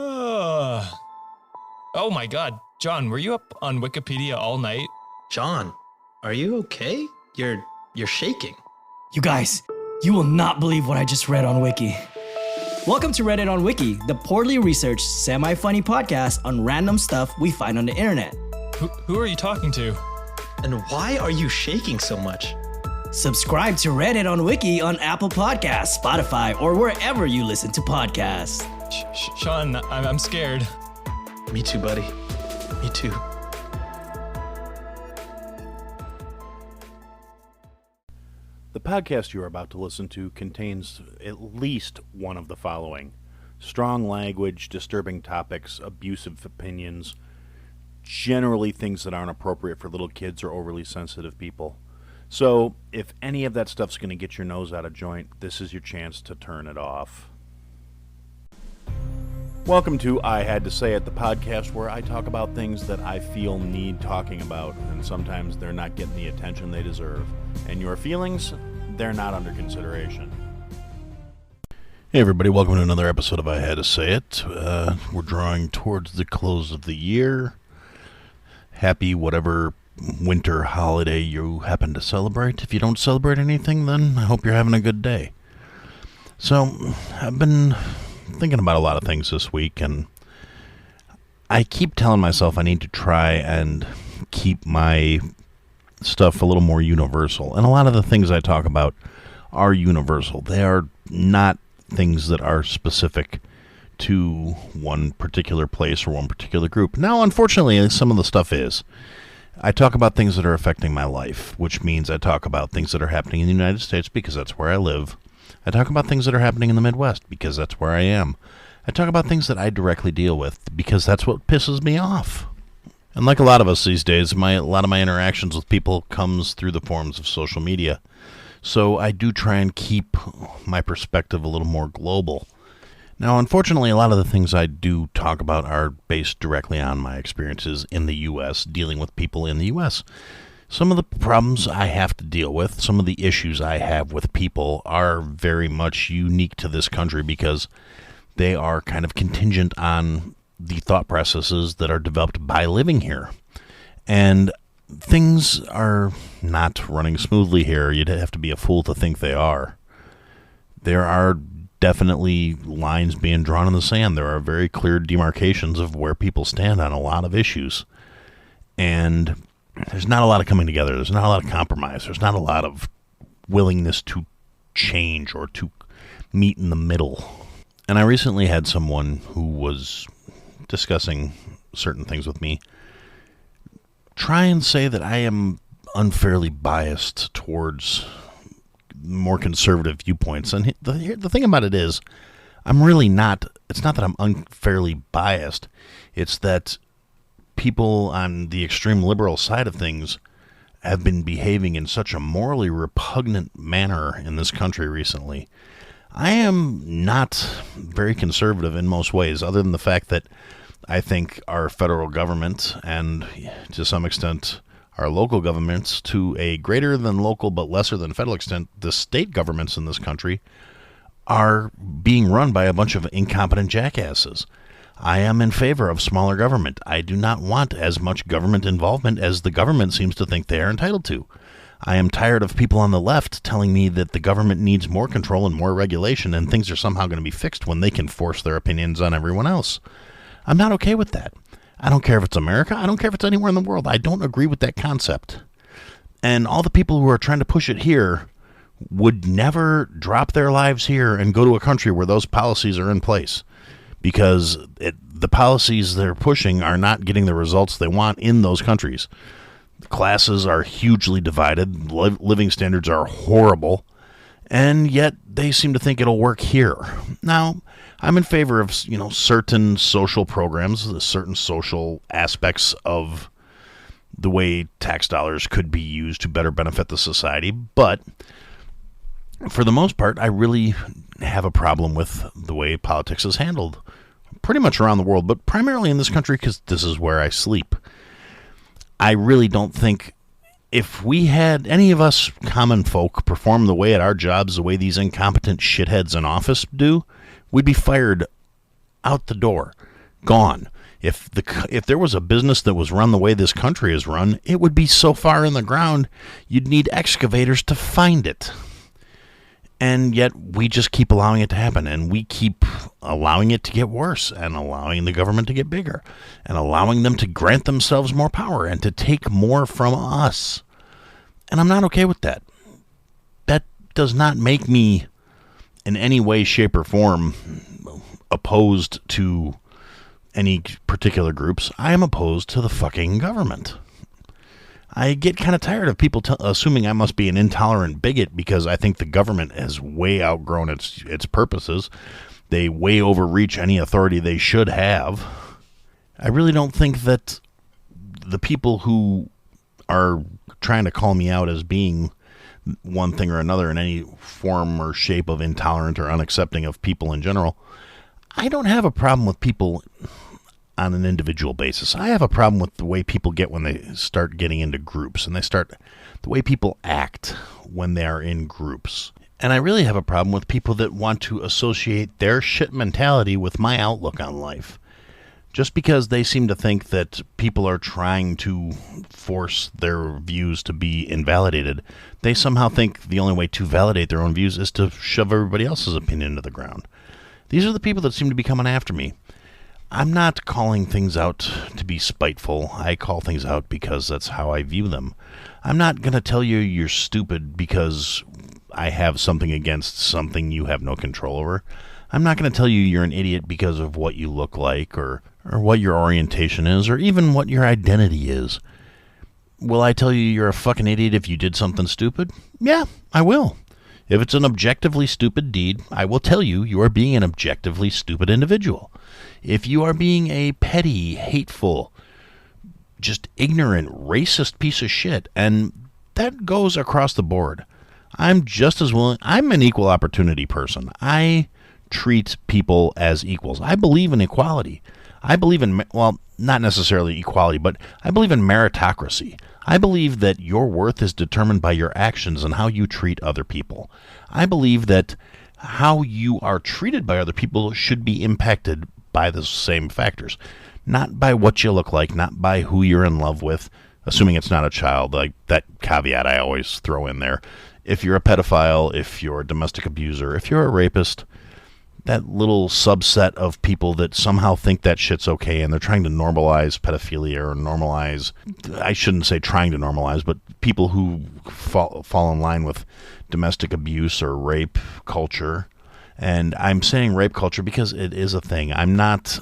Oh my god. John, were you up on Wikipedia all night? John, are you okay? You're shaking. You guys, you will not believe what I just read on Wiki. Welcome to Reddit on Wiki, the poorly researched, semi-funny podcast on random stuff we find on the internet. Who are you talking to? And why are you shaking so much? Subscribe to Reddit on Wiki on Apple Podcasts, Spotify, or wherever you listen to podcasts. Sean, I'm scared. Me too, buddy. Me too. The podcast you are about to listen to contains at least one of the following: strong language, disturbing topics, abusive opinions, generally things that aren't appropriate for little kids or overly sensitive people. So, if any of that stuff's going to get your nose out of joint, this is your chance to turn it off. Welcome to I Had to Say It, the podcast where I talk about things that I feel need talking about, and sometimes they're not getting the attention they deserve. And your feelings, they're not under consideration. Hey everybody, welcome to another episode of I Had to Say It. We're drawing towards the close of the year. Happy whatever winter holiday you happen to celebrate. If you don't celebrate anything, then I hope you're having a good day. So, I've been thinking about a lot of things this week, and I keep telling myself I need to try and keep my stuff a little more universal. And a lot of the things I talk about are universal. They are not things that are specific to one particular place or one particular group. Now, unfortunately, some of the stuff is. I talk about things that are affecting my life, which means I talk about things that are happening in the United States because that's where I live. I talk about things that are happening in the Midwest because that's where I am. I talk about things that I directly deal with because that's what pisses me off. And like a lot of us these days, a lot of my interactions with people comes through the forms of social media. So I do try and keep my perspective a little more global. Now, unfortunately, a lot of the things I do talk about are based directly on my experiences in the U.S., dealing with people in the U.S. Some of the problems I have to deal with, some of the issues I have with people are very much unique to this country because they are kind of contingent on the thought processes that are developed by living here. And things are not running smoothly here. You'd have to be a fool to think they are. There are definitely lines being drawn in the sand. There are very clear demarcations of where people stand on a lot of issues. And there's not a lot of coming together. There's not a lot of compromise. There's not a lot of willingness to change or to meet in the middle. And I recently had someone who was discussing certain things with me try and say that I am unfairly biased towards more conservative viewpoints. And the thing about it is, I'm really not. It's not that I'm unfairly biased. It's that people on the extreme liberal side of things have been behaving in such a morally repugnant manner in this country recently. I am not very conservative in most ways, other than the fact that I think our federal government and, to some extent, our local governments, to a greater than local but lesser than federal extent, the state governments in this country are being run by a bunch of incompetent jackasses. I am in favor of smaller government. I do not want as much government involvement as the government seems to think they are entitled to. I am tired of people on the left telling me that the government needs more control and more regulation and things are somehow going to be fixed when they can force their opinions on everyone else. I'm not okay with that. I don't care if it's America. I don't care if it's anywhere in the world. I don't agree with that concept. And all the people who are trying to push it here would never drop their lives here and go to a country where those policies are in place, because the policies they're pushing are not getting the results they want in those countries. The classes are hugely divided. Living standards are horrible. And yet they seem to think it'll work here. Now, I'm in favor of, certain social programs, certain social aspects of the way tax dollars could be used to better benefit the society. But for the most part, I really have a problem with the way politics is handled pretty much around the world, but primarily in this country because this is where I sleep. I really don't think if we had any of us common folk perform the way at our jobs the way these incompetent shitheads in office do, we'd be fired out the door. Gone. If there was a business that was run the way this country is run, it would be so far in the ground, you'd need excavators to find it. And yet we just keep allowing it to happen, and we keep allowing it to get worse, and allowing the government to get bigger, and allowing them to grant themselves more power and to take more from us. And I'm not okay with that. That does not make me in any way, shape, or form opposed to any particular groups. I am opposed to the fucking government. I get kind of tired of people assuming I must be an intolerant bigot because I think the government has way outgrown its purposes. They way overreach any authority they should have. I really don't think that the people who are trying to call me out as being one thing or another in any form or shape of intolerant or unaccepting of people in general, I don't have a problem with people on an individual basis. I have a problem with the way people get when they start getting into groups, and the way people act when they are in groups. And I really have a problem with people that want to associate their shit mentality with my outlook on life. Just because they seem to think that people are trying to force their views to be invalidated, they somehow think the only way to validate their own views is to shove everybody else's opinion into the ground. These are the people that seem to be coming after me. I'm not calling things out to be spiteful. I call things out because that's how I view them. I'm not going to tell you you're stupid because I have something against something you have no control over. I'm not going to tell you you're an idiot because of what you look like or what your orientation is or even what your identity is. Will I tell you you're a fucking idiot if you did something stupid? Yeah, I will. If it's an objectively stupid deed, I will tell you you are being an objectively stupid individual. If you are being a petty, hateful, just ignorant, racist piece of shit, and that goes across the board, I'm just as willing. I'm an equal opportunity person. I treat people as equals. I believe in equality. I believe in, well, not necessarily equality, but I believe in meritocracy. I believe that your worth is determined by your actions and how you treat other people. I believe that how you are treated by other people should be impacted by the same factors. Not by what you look like, not by who you're in love with, assuming it's not a child, like that caveat I always throw in there. If you're a pedophile, if you're a domestic abuser, if you're a rapist, that little subset of people that somehow think that shit's okay and they're trying to normalize pedophilia or normalize, I shouldn't say trying to normalize, but people who fall in line with domestic abuse or rape culture. And I'm saying rape culture because it is a thing. I'm not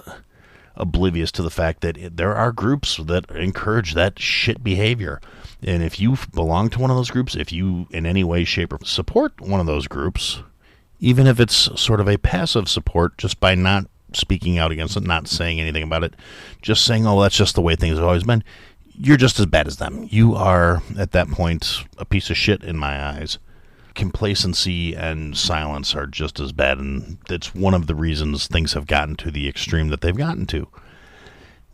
oblivious to the fact that there are groups that encourage that shit behavior. And if you belong to one of those groups, if you in any way, shape, or support one of those groups, even if it's sort of a passive support, just by not speaking out against it, not saying anything about it, just saying, oh, that's just the way things have always been, you're just as bad as them. You are, at that point, a piece of shit in my eyes. Complacency and silence are just as bad, and that's one of the reasons things have gotten to the extreme that they've gotten to.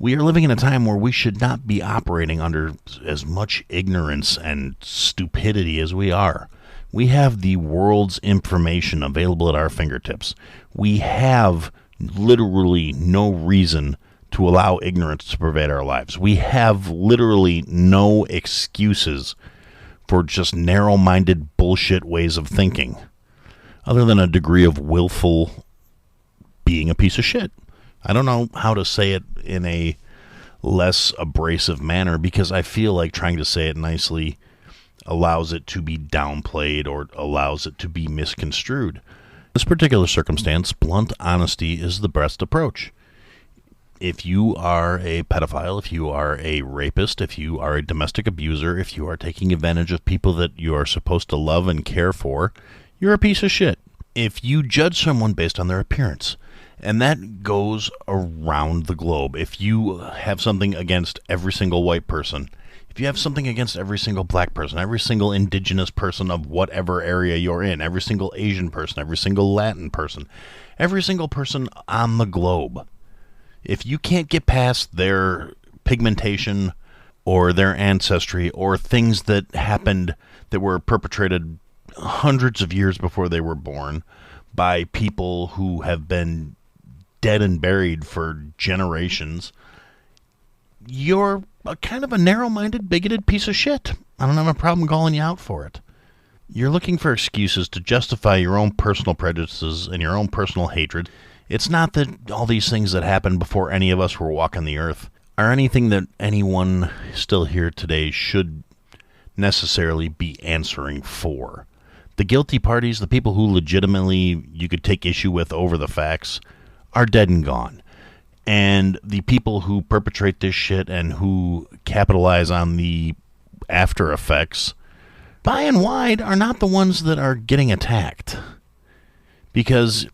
We are living in a time where we should not be operating under as much ignorance and stupidity as we are. We have the world's information available at our fingertips. We have literally no reason to allow ignorance to pervade our lives. We have literally no excuses for just narrow-minded bullshit ways of thinking, other than a degree of willful being a piece of shit. I don't know how to say it in a less abrasive manner because I feel like trying to say it nicely allows it to be downplayed or allows it to be misconstrued. In this particular circumstance, blunt honesty is the best approach. If you are a pedophile, if you are a rapist, if you are a domestic abuser, if you are taking advantage of people that you are supposed to love and care for, you're a piece of shit. If you judge someone based on their appearance, and that goes around the globe. If you have something against every single white person, if you have something against every single black person, every single indigenous person of whatever area you're in, every single Asian person, every single Latin person, every single person on the globe, if you can't get past their pigmentation or their ancestry or things that happened that were perpetrated hundreds of years before they were born by people who have been dead and buried for generations, you're kind of a narrow-minded, bigoted piece of shit. I don't have a problem calling you out for it. You're looking for excuses to justify your own personal prejudices and your own personal hatred. It's not that all these things that happened before any of us were walking the earth are anything that anyone still here today should necessarily be answering for. The guilty parties, the people who legitimately you could take issue with over the facts, are dead and gone. And the people who perpetrate this shit and who capitalize on the after effects, by and wide, are not the ones that are getting attacked. Because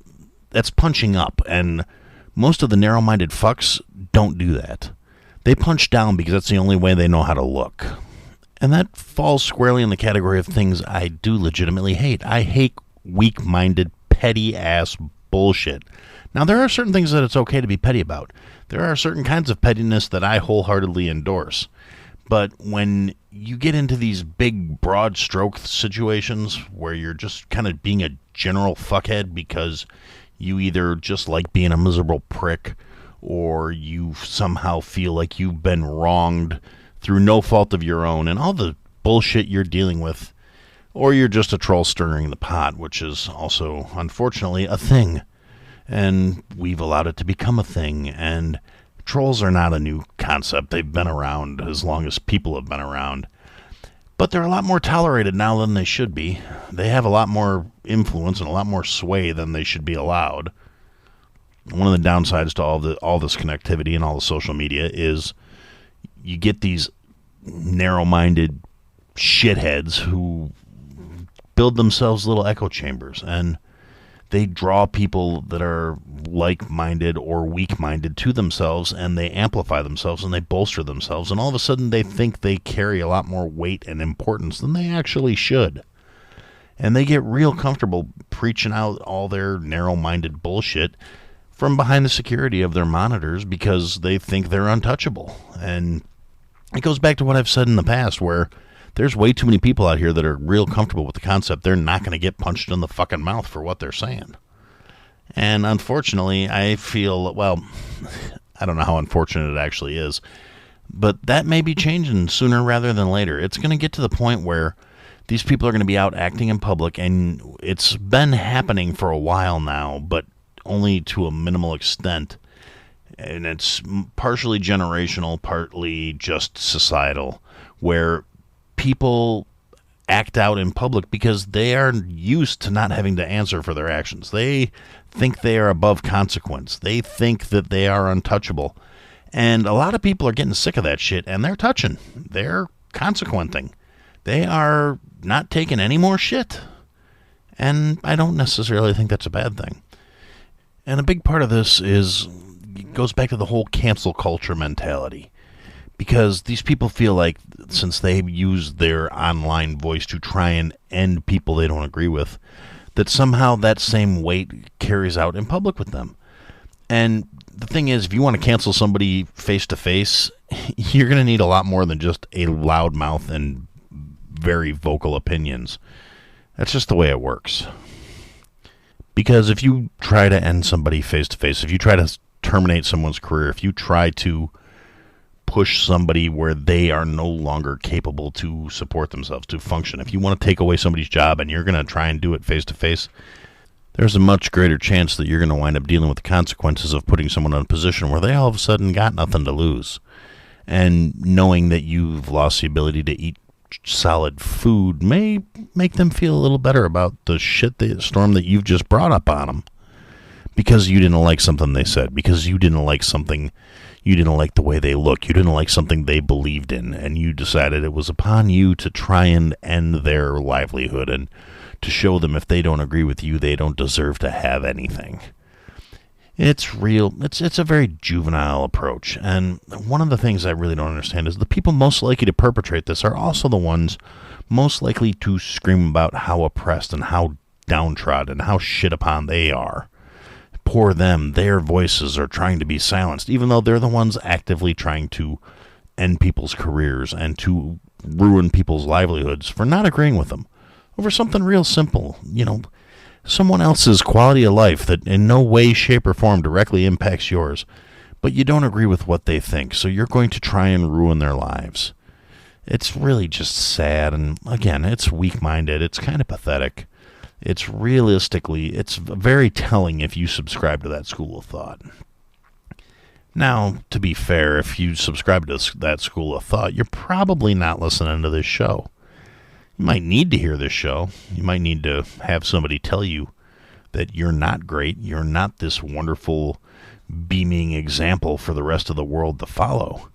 that's punching up, and most of the narrow-minded fucks don't do that. They punch down because that's the only way they know how to look. And that falls squarely in the category of things I do legitimately hate. I hate weak-minded, petty-ass bullshit. Now, there are certain things that it's okay to be petty about. There are certain kinds of pettiness that I wholeheartedly endorse. But when you get into these big, broad stroke situations where you're just kind of being a general fuckhead because you either just like being a miserable prick or you somehow feel like you've been wronged through no fault of your own and all the bullshit you're dealing with, or you're just a troll stirring the pot, which is also, unfortunately, a thing. And we've allowed it to become a thing, and trolls are not a new concept. They've been around as long as people have been around. But they're a lot more tolerated now than they should be. They have a lot more influence and a lot more sway than they should be allowed. One of the downsides to all this connectivity and all the social media is you get these narrow-minded shitheads who build themselves little echo chambers, and they draw people that are like-minded or weak-minded to themselves, and they amplify themselves, and they bolster themselves, and all of a sudden they think they carry a lot more weight and importance than they actually should. And they get real comfortable preaching out all their narrow-minded bullshit from behind the security of their monitors because they think they're untouchable. And it goes back to what I've said in the past, where there's way too many people out here that are real comfortable with the concept they're not going to get punched in the fucking mouth for what they're saying. And unfortunately, I feel, well, I don't know how unfortunate it actually is, but that may be changing sooner rather than later. It's going to get to the point where these people are going to be out acting in public, and it's been happening for a while now, but only to a minimal extent. And it's partially generational, partly just societal, where people act out in public because they are used to not having to answer for their actions. They think they are above consequence. They think that they are untouchable. And a lot of people are getting sick of that shit, and they're touching. They're consequenting. They are not taking any more shit. And I don't necessarily think that's a bad thing. And a big part of this goes back to the whole cancel culture mentality. Because these people feel like since they use their online voice to try and end people they don't agree with, that somehow that same weight carries out in public with them. And the thing is, if you want to cancel somebody face-to-face, you're going to need a lot more than just a loud mouth and very vocal opinions. That's just the way it works. Because if you try to end somebody face-to-face, if you try to terminate someone's career, if you try to push somebody where they are no longer capable to support themselves, to function, if you want to take away somebody's job and you're going to try and do it face-to-face, there's a much greater chance that you're going to wind up dealing with the consequences of putting someone in a position where they all of a sudden got nothing to lose. And knowing that you've lost the ability to eat solid food may make them feel a little better about the storm that you've just brought up on them. Because you didn't like something they said, because you didn't like the way they look, you didn't like something they believed in, and you decided it was upon you to try and end their livelihood and to show them if they don't agree with you, they don't deserve to have anything. It's real. It's a very juvenile approach, and one of the things I really don't understand is the people most likely to perpetrate this are also the ones most likely to scream about how oppressed and how downtrodden and how shit upon they are. Poor them, their voices are trying to be silenced, even though they're the ones actively trying to end people's careers and to ruin people's livelihoods for not agreeing with them over something real simple. someone else's quality of life that in no way, shape, or form directly impacts yours, but you don't agree with what they think, so you're going to try and ruin their lives. It's really just sad, and again, it's weak-minded, it's kind of pathetic. It's very telling if you subscribe to that school of thought. Now, to be fair, if you subscribe to that school of thought, you're probably not listening to this show. You might need to hear this show. You might need to have somebody tell you that you're not great, you're not this wonderful, beaming example for the rest of the world to follow.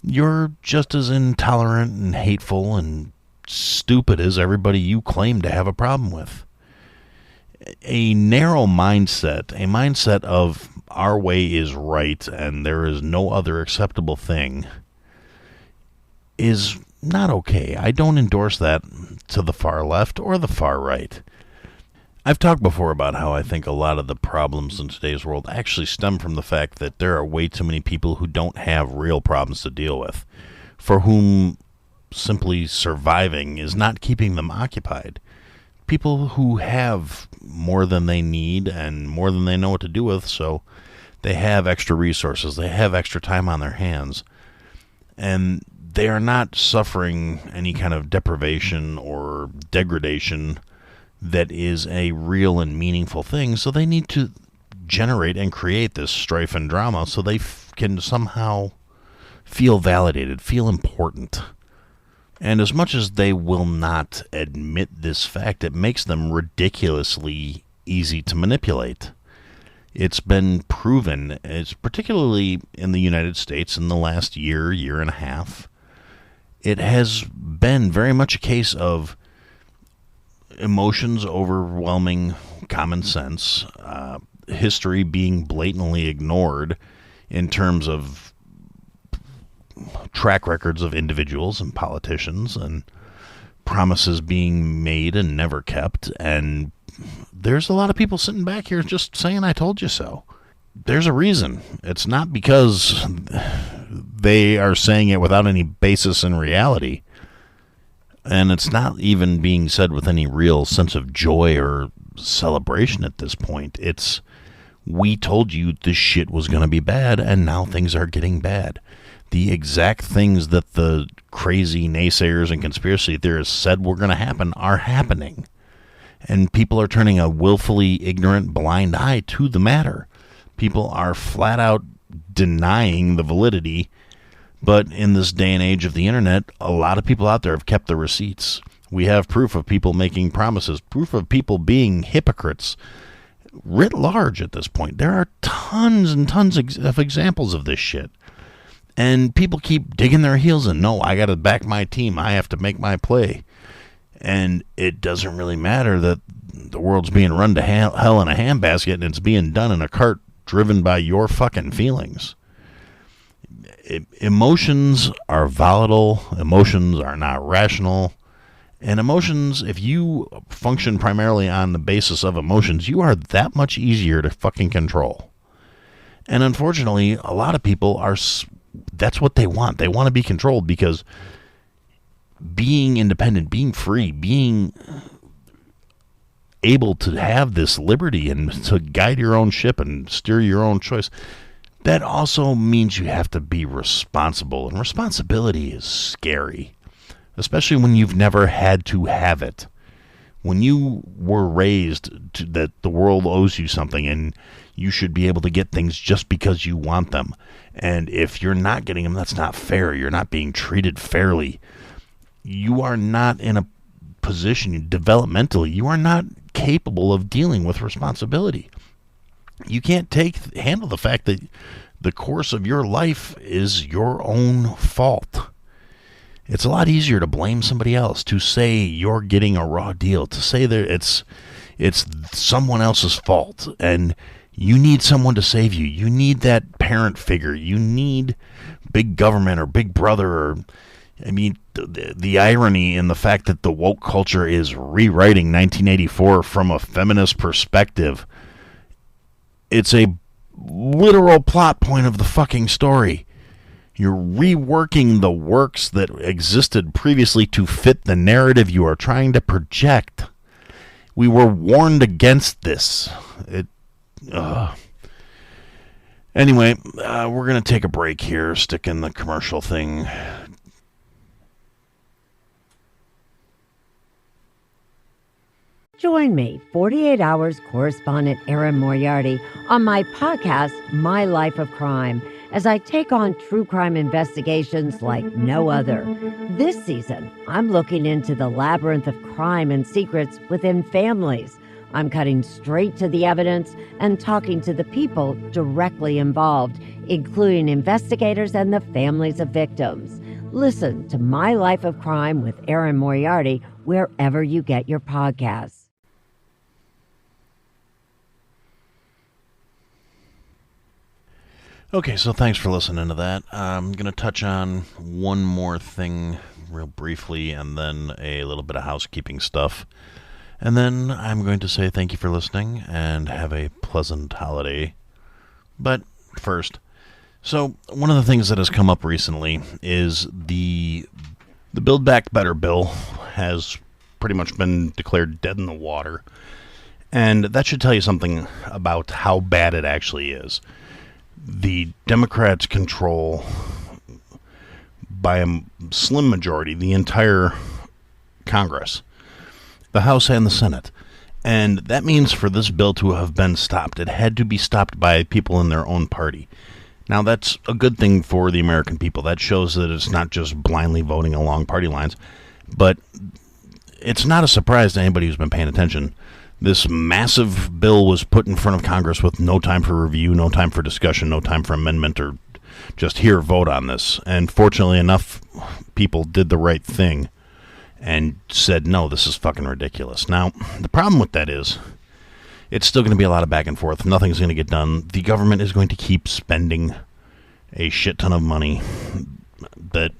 You're just as intolerant and hateful and stupid as everybody you claim to have a problem with. A narrow mindset, a mindset of our way is right and there is no other acceptable thing, is not okay. I don't endorse that to the far left or the far right. I've talked before about how I think a lot of the problems in today's world actually stem from the fact that there are way too many people who don't have real problems to deal with, for whom simply surviving is not keeping them occupied. People who have more than they need and more than they know what to do with, so they have extra resources, they have extra time on their hands, and they are not suffering any kind of deprivation or degradation that is a real and meaningful thing, so they need to generate and create this strife and drama so they can somehow feel validated, feel important. And as much as they will not admit this fact, it makes them ridiculously easy to manipulate. It's been proven, it's particularly in the United States in the last year and a half, it has been very much a case of emotions overwhelming common sense, history being blatantly ignored in terms of track records of individuals and politicians, and promises being made and never kept, and there's a lot of people sitting back here just saying, I told you so. There's a reason. It's not because they are saying it without any basis in reality. And it's not even being said with any real sense of joy or celebration at this point. It's, we told you this shit was going to be bad, and now things are getting bad. The exact things that the crazy naysayers and conspiracy theorists said were going to happen are happening. And people are turning a willfully ignorant, blind eye to the matter. People are flat out denying the validity. But in this day and age of the internet, a lot of people out there have kept the receipts. We have proof of people making promises, proof of people being hypocrites writ large at this point. There are tons and tons of examples of this shit. And people keep digging their heels in. No, I got to back my team. I have to make my play. And it doesn't really matter that the world's being run to hell in a handbasket and it's being done in a cart driven by your fucking feelings. Emotions are volatile. Emotions are not rational. And emotions, if you function primarily on the basis of emotions, you are that much easier to fucking control. And unfortunately, a lot of people are, that's what they want. They want to be controlled because being independent, being free, being able to have this liberty and to guide your own ship and steer your own choice, that also means you have to be responsible. And responsibility is scary, especially when you've never had to have it. When you were raised that the world owes you something and you should be able to get things just because you want them. And if you're not getting them, that's not fair. You're not being treated fairly. You are not in a position developmentally. You are not capable of dealing with responsibility. You can't handle the fact that the course of your life is your own fault. It's a lot easier to blame somebody else, to say you're getting a raw deal, to say that it's someone else's fault, and you need someone to save you. You need that parent figure. You need big government or big brother. Or, I mean, the irony in the fact that the woke culture is rewriting 1984 from a feminist perspective. It's a literal plot point of the fucking story. You're reworking the works that existed previously to fit the narrative you are trying to project. We were warned against this. Anyway, we're going to take a break here, stick in the commercial thing. Join me, 48 Hours correspondent Erin Moriarty, on my podcast, My Life of Crime, as I take on true crime investigations like no other. This season, I'm looking into the labyrinth of crime and secrets within families. I'm cutting straight to the evidence and talking to the people directly involved, including investigators and the families of victims. Listen to My Life of Crime with Erin Moriarty wherever you get your podcasts. Okay, so thanks for listening to that. I'm going to touch on one more thing real briefly and then a little bit of housekeeping stuff. And then I'm going to say thank you for listening and have a pleasant holiday. But first, so one of the things that has come up recently is the Build Back Better bill has pretty much been declared dead in the water. And that should tell you something about how bad it actually is. The Democrats control, by a slim majority, the entire Congress, the House and the Senate. And that means for this bill to have been stopped, it had to be stopped by people in their own party. Now, that's a good thing for the American people. That shows that it's not just blindly voting along party lines. But it's not a surprise to anybody who's been paying attention. This massive bill was put in front of Congress with no time for review, no time for discussion, no time for amendment, or just here, vote on this. And fortunately enough, people did the right thing and said, no, this is fucking ridiculous. Now, the problem with that is it's still going to be a lot of back and forth. Nothing's going to get done. The government is going to keep spending a shit ton of money that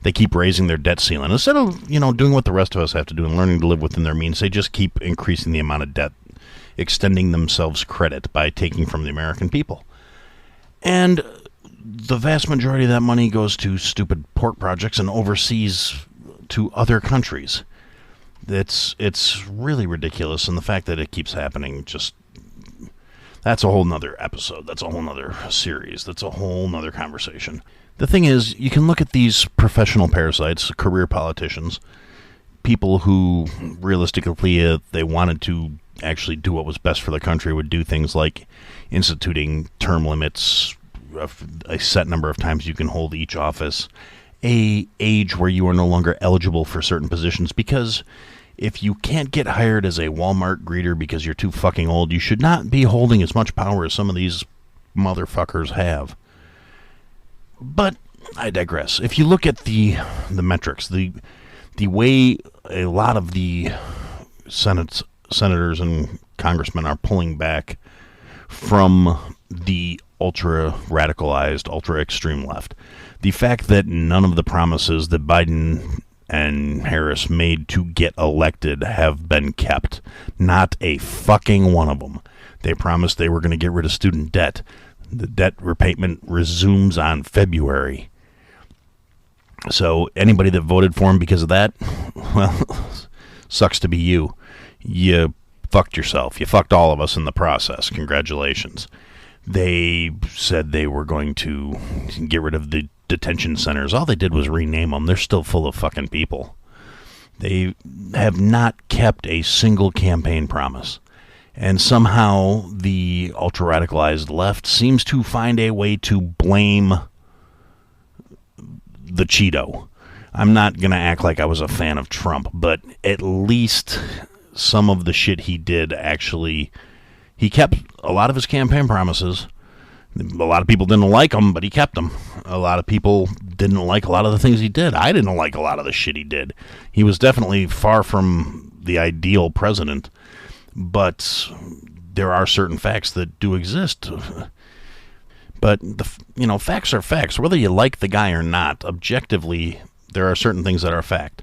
they keep raising their debt ceiling. Instead of, doing what the rest of us have to do and learning to live within their means, they just keep increasing the amount of debt, extending themselves credit by taking from the American people. And the vast majority of that money goes to stupid port projects and overseas to other countries. It's really ridiculous, and the fact that it keeps happening, that's a whole nother episode. That's a whole nother series. That's a whole nother conversation. The thing is, you can look at these professional parasites, career politicians, people who realistically, if they wanted to actually do what was best for the country, would do things like instituting term limits, a set number of times you can hold each office, a age where you are no longer eligible for certain positions, because if you can't get hired as a Walmart greeter because you're too fucking old, you should not be holding as much power as some of these motherfuckers have. But I digress. If you look at the metrics, the way a lot of the senators and congressmen are pulling back from the ultra-radicalized, ultra-extreme left, the fact that none of the promises that Biden and Harris made to get elected have been kept. Not a fucking one of them. They promised they were going to get rid of student debt. The debt repayment resumes on February. So anybody that voted for him because of that, well, sucks to be you. You fucked yourself. You fucked all of us in the process. Congratulations. They said they were going to get rid of the detention centers. All they did was rename them. They're still full of fucking people. They have not kept a single campaign promise. And somehow the ultra-radicalized left seems to find a way to blame the Cheeto. I'm not going to act like I was a fan of Trump, but at least some of the shit he did actually, he kept a lot of his campaign promises. A lot of people didn't like him, but he kept them. A lot of people didn't like a lot of the things he did. I didn't like a lot of the shit he did. He was definitely far from the ideal president. But there are certain facts that do exist. But, facts are facts. Whether you like the guy or not, objectively, there are certain things that are fact.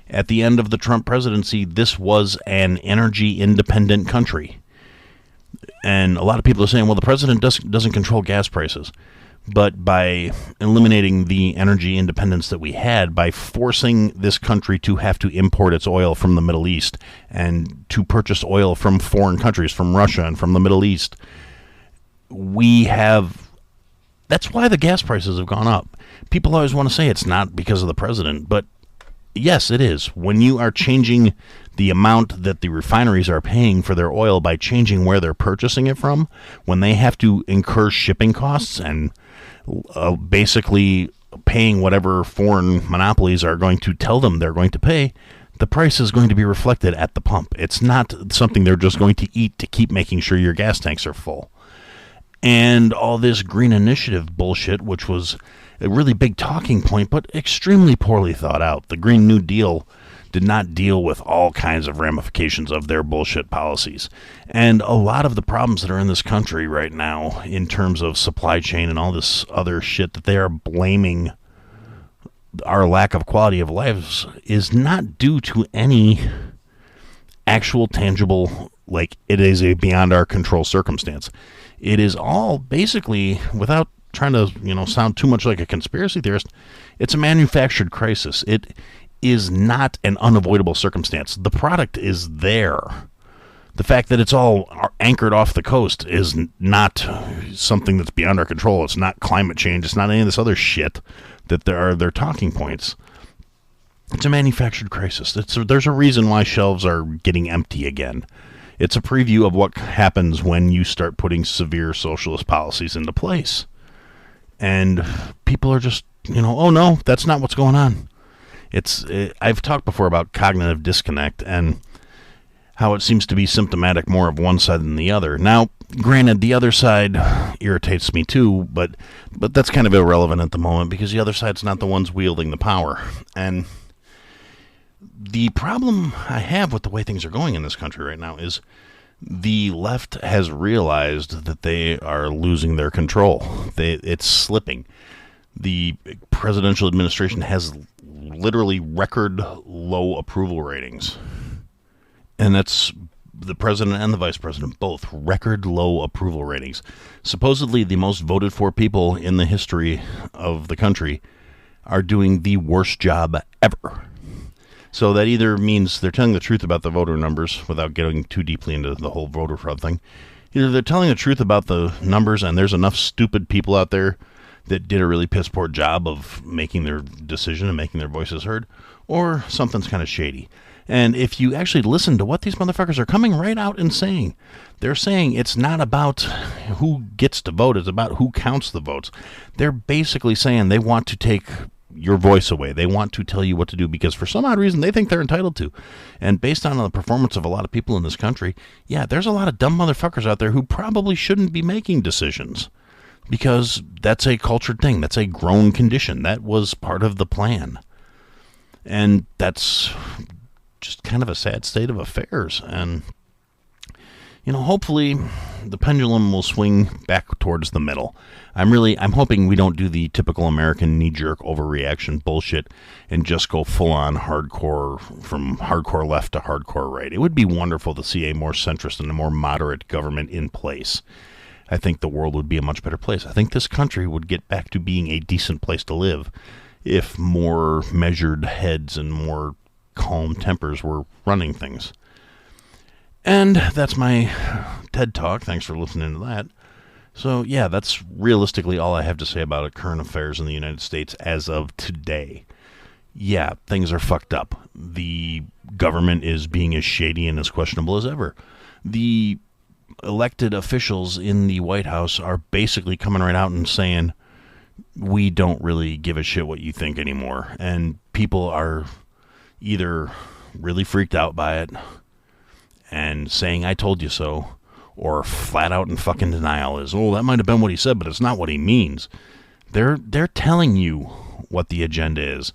At the end of the Trump presidency, this was an energy-independent country. And a lot of people are saying, well, the president doesn't control gas prices. but by eliminating the energy independence that we had, by forcing this country to have to import its oil from the Middle East and to purchase oil from foreign countries, from Russia and from the Middle East, that's why the gas prices have gone up. People always want to say it's not because of the president, but yes, it is. When you are changing the amount that the refineries are paying for their oil by changing where they're purchasing it from, when they have to incur shipping costs and basically paying whatever foreign monopolies are going to tell them they're going to pay, the price is going to be reflected at the pump. It's not something they're just going to eat to keep making sure your gas tanks are full. And all this green initiative bullshit, which was a really big talking point, but extremely poorly thought out. The Green New Deal did not deal with all kinds of ramifications of their bullshit policies. And a lot of the problems that are in this country right now in terms of supply chain and all this other shit that they are blaming our lack of quality of lives is not due to any actual tangible, like it is a beyond our control circumstance. It is all basically, without trying to, sound too much like a conspiracy theorist, it's a manufactured crisis. It is not an unavoidable circumstance. The product is there. The fact that it's all anchored off the coast is not something that's beyond our control. It's not climate change. It's not any of this other shit that they're talking points. It's a manufactured crisis. There's a reason why shelves are getting empty again. It's a preview of what happens when you start putting severe socialist policies into place. And people are just, oh no, that's not what's going on. I've talked before about cognitive disconnect and how it seems to be symptomatic more of one side than the other. Now, granted, the other side irritates me too, but that's kind of irrelevant at the moment because the other side's not the ones wielding the power. And the problem I have with the way things are going in this country right now is the left has realized that they are losing their control. It's slipping. The presidential administration has literally record low approval ratings. And that's the president and the vice president, both record low approval ratings. Supposedly the most voted for people in the history of the country are doing the worst job ever. So that either means they're telling the truth about the voter numbers without getting too deeply into the whole voter fraud thing. Either they're telling the truth about the numbers and there's enough stupid people out there that did a really piss poor job of making their decision and making their voices heard, or something's kind of shady. And if you actually listen to what these motherfuckers are coming right out and saying, they're saying it's not about who gets to vote, it's about who counts the votes. They're basically saying they want to take your voice away. They want to tell you what to do because for some odd reason they think they're entitled to. And based on the performance of a lot of people in this country, yeah, there's a lot of dumb motherfuckers out there who probably shouldn't be making decisions because that's a cultured thing. That's a grown condition. That was part of the plan. And that's just kind of a sad state of affairs. And, hopefully the pendulum will swing back towards the middle. I'm hoping we don't do the typical American knee-jerk overreaction bullshit and just go full-on hardcore, from hardcore left to hardcore right. It would be wonderful to see a more centrist and a more moderate government in place. I think the world would be a much better place. I think this country would get back to being a decent place to live if more measured heads and more calm tempers were running things. And that's my TED Talk. Thanks for listening to that. So, yeah, that's realistically all I have to say about current affairs in the United States as of today. Yeah, things are fucked up. The government is being as shady and as questionable as ever. The elected officials in the White House are basically coming right out and saying, we don't really give a shit what you think anymore. And people are either really freaked out by it and saying, I told you so, or flat out in fucking denial is, that might have been what he said, but it's not what he means. They're telling you what the agenda is.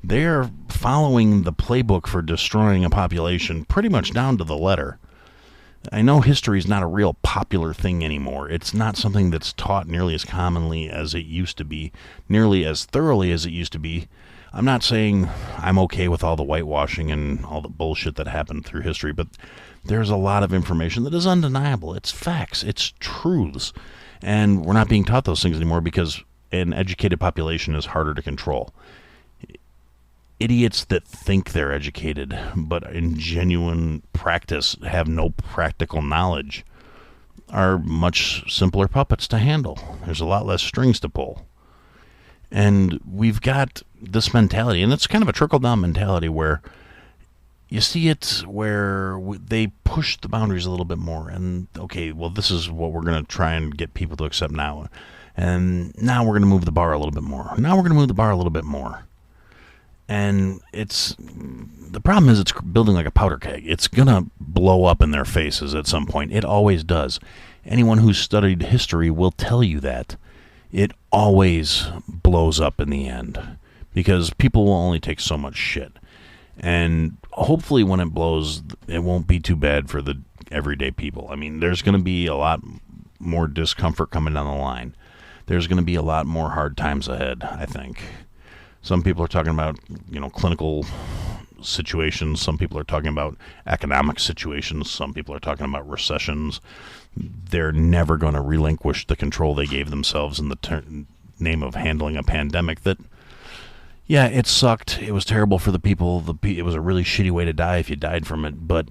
They're following the playbook for destroying a population pretty much down to the letter. I know history is not a real popular thing anymore. It's not something that's taught nearly as commonly as it used to be, nearly as thoroughly as it used to be. I'm not saying I'm okay with all the whitewashing and all the bullshit that happened through history, but there's a lot of information that is undeniable. It's facts. It's truths. And we're not being taught those things anymore because an educated population is harder to control. Idiots that think they're educated, but in genuine practice have no practical knowledge, are much simpler puppets to handle. There's a lot less strings to pull. And we've got this mentality, and it's kind of a trickle-down mentality where you see it where they push the boundaries a little bit more. And, okay, well, this is what we're going to try and get people to accept now. And now we're going to move the bar a little bit more. Now we're going to move the bar a little bit more. And the problem is it's building like a powder keg. It's going to blow up in their faces at some point. It always does. Anyone who's studied history will tell you that. It always blows up in the end because people will only take so much shit. And hopefully when it blows, it won't be too bad for the everyday people. I mean, there's going to be a lot more discomfort coming down the line. There's going to be a lot more hard times ahead, I think. Some people are talking about, clinical situations. Some people are talking about economic situations. Some people are talking about recessions. They're never going to relinquish the control they gave themselves in the name of handling a pandemic that, yeah, it sucked. It was terrible for the people. It was a really shitty way to die if you died from it, but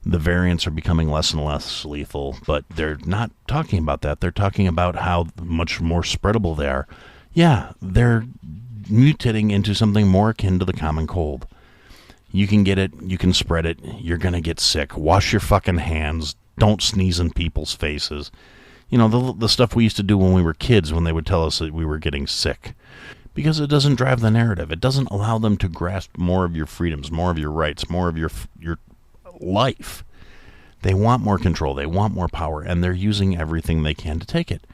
the variants are becoming less and less lethal. But they're not talking about that. They're talking about how much more spreadable they are. Yeah, they're mutating into something more akin to the common cold. You can get it. You can spread it. You're going to get sick. Wash your fucking hands. Don't sneeze in people's faces. The stuff we used to do when we were kids when they would tell us that we were getting sick. Because it doesn't drive the narrative. It doesn't allow them to grasp more of your freedoms, more of your rights, more of your life. They want more control. They want more power. And they're using everything they can to take it.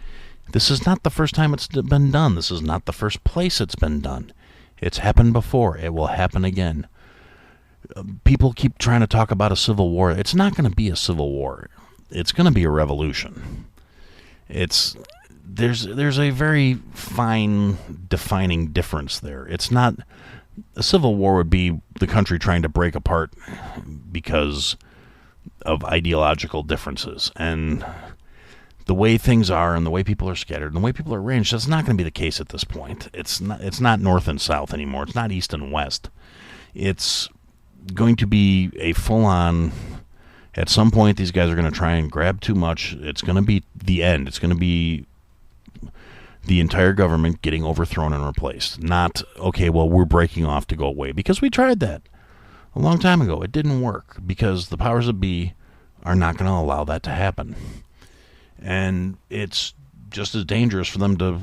This is not the first time it's been done. This is not the first place it's been done. It's happened before. It will happen again. People keep trying to talk about a civil war. It's not going to be a civil war. It's going to be a revolution. There's a very fine defining difference there. It's not a civil war would be the country trying to break apart because of ideological differences. And the way things are and the way people are scattered and the way people are arranged, that's not going to be the case at this point. It's not north and south anymore. It's not east and west. It's going to be a full-on, at some point these guys are going to try and grab too much. It's going to be the end. It's going to be the entire government getting overthrown and replaced. Not, okay, well, we're breaking off to go away. Because we tried that a long time ago. It didn't work because the powers that be are not going to allow that to happen. And it's just as dangerous for them to...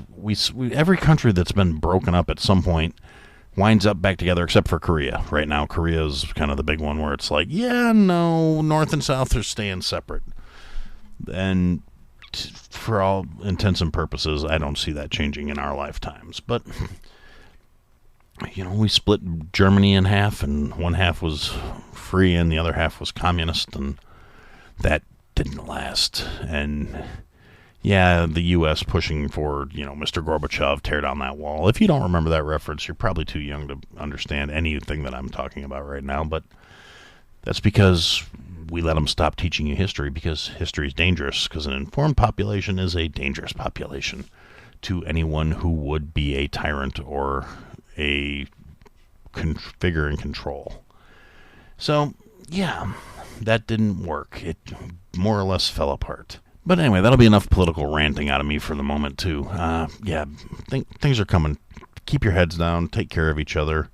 every country that's been broken up at some point winds up back together, except for Korea. Right now, Korea is kind of the big one where it's like, yeah, no, North and South are staying separate. And for all intents and purposes, I don't see that changing in our lifetimes. But, we split Germany in half, and one half was free and the other half was communist, and that didn't last. And yeah, the U.S. pushing for, Mr. Gorbachev, tear down that wall. If you don't remember that reference, you're probably too young to understand anything that I'm talking about right now. But that's because we let them stop teaching you history, because history is dangerous, because an informed population is a dangerous population to anyone who would be a tyrant or a figure in control. So, yeah, that didn't work. It more or less fell apart. But anyway, that'll be enough political ranting out of me for the moment, too. Things are coming. Keep your heads down. Take care of each other.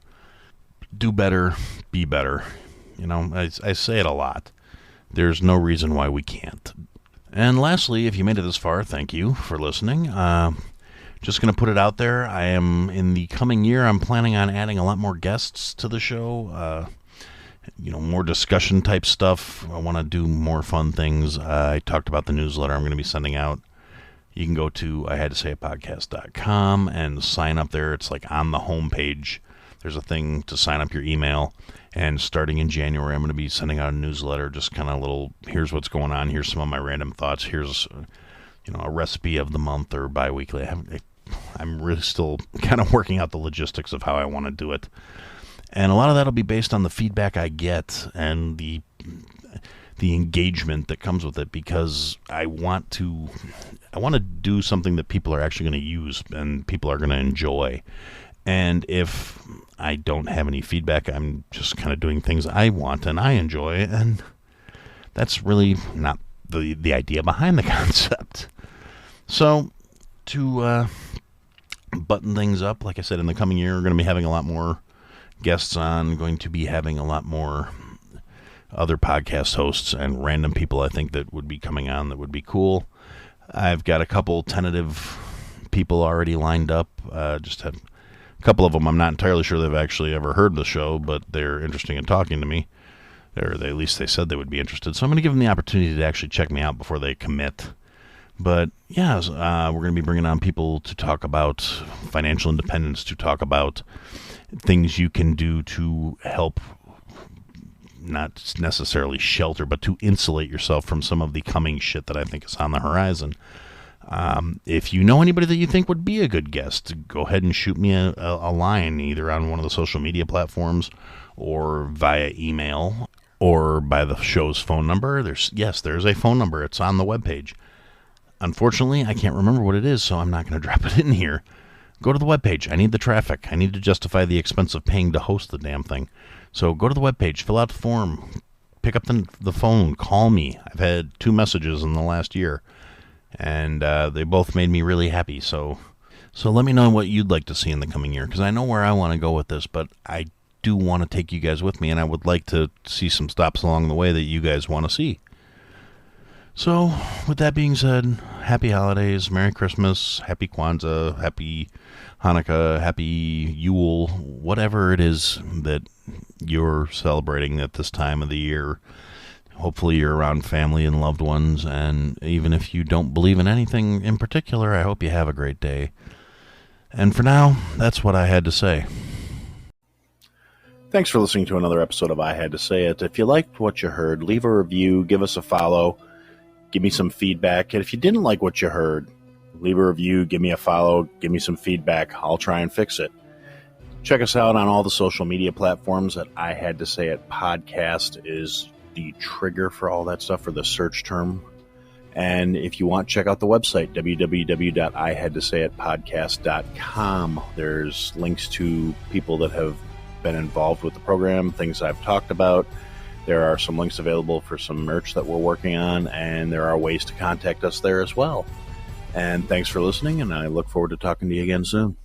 Do better. Be better. I say it a lot. There's no reason why we can't. And lastly, if you made it this far, thank you for listening. Just going to put it out there. In the coming year, I'm planning on adding a lot more guests to the show. More discussion type stuff. I want to do more fun things. I talked about the newsletter I'm going to be sending out. You can go to ihadtosayitpodcast.com and sign up there. It's like on the homepage. There's a thing to sign up your email. And starting in January, I'm going to be sending out a newsletter, just kind of a little, here's what's going on. Here's some of my random thoughts. Here's, a recipe of the month or bi-weekly. I'm really still kind of working out the logistics of how I want to do it. And a lot of that will be based on the feedback I get and the engagement that comes with it, because I want to do something that people are actually going to use and people are going to enjoy. And if I don't have any feedback, I'm just kind of doing things I want and I enjoy, and that's really not the idea behind the concept. So to button things up, like I said, in the coming year, we're going to be having a lot more guests on, going to be having a lot more other podcast hosts and random people I think that would be coming on that would be cool. I've got a couple tentative people already lined up. Just have a couple of them. I'm not entirely sure they've actually ever heard the show, but they're interested in talking to me. At least they said they would be interested. So I'm going to give them the opportunity to actually check me out before they commit. But yeah, we're going to be bringing on people to talk about financial independence, to talk about things you can do to help, not necessarily shelter, but to insulate yourself from some of the coming shit that I think is on the horizon. If you know anybody that you think would be a good guest, go ahead and shoot me a line, either on one of the social media platforms or via email or by the show's phone number. There's a phone number. It's on the webpage. Unfortunately, I can't remember what it is, so I'm not going to drop it in here. Go to the webpage. I need the traffic. I need to justify the expense of paying to host the damn thing. So go to the webpage, fill out the form, pick up the phone, call me. I've had 2 messages in the last year, and they both made me really happy. So let me know what you'd like to see in the coming year, because I know where I want to go with this, but I do want to take you guys with me, and I would like to see some stops along the way that you guys want to see. So, with that being said, happy holidays, Merry Christmas, Happy Kwanzaa, Happy Hanukkah, Happy Yule, whatever it is that you're celebrating at this time of the year. Hopefully you're around family and loved ones, and even if you don't believe in anything in particular, I hope you have a great day. And for now, that's what I had to say. Thanks for listening to another episode of I Had to Say It. If you liked what you heard, leave a review, give us a follow. Give me some feedback. And if you didn't like what you heard, leave a review, give me a follow, give me some feedback. I'll try and fix it. Check us out on all the social media platforms. At I Had to Say It podcast is the trigger for all that stuff, for the search term. And if you want, check out the website, www.ihadtosayitpodcast.com. There's links to people that have been involved with the program, things I've talked about. There are some links available for some merch that we're working on, and there are ways to contact us there as well. And thanks for listening, and I look forward to talking to you again soon.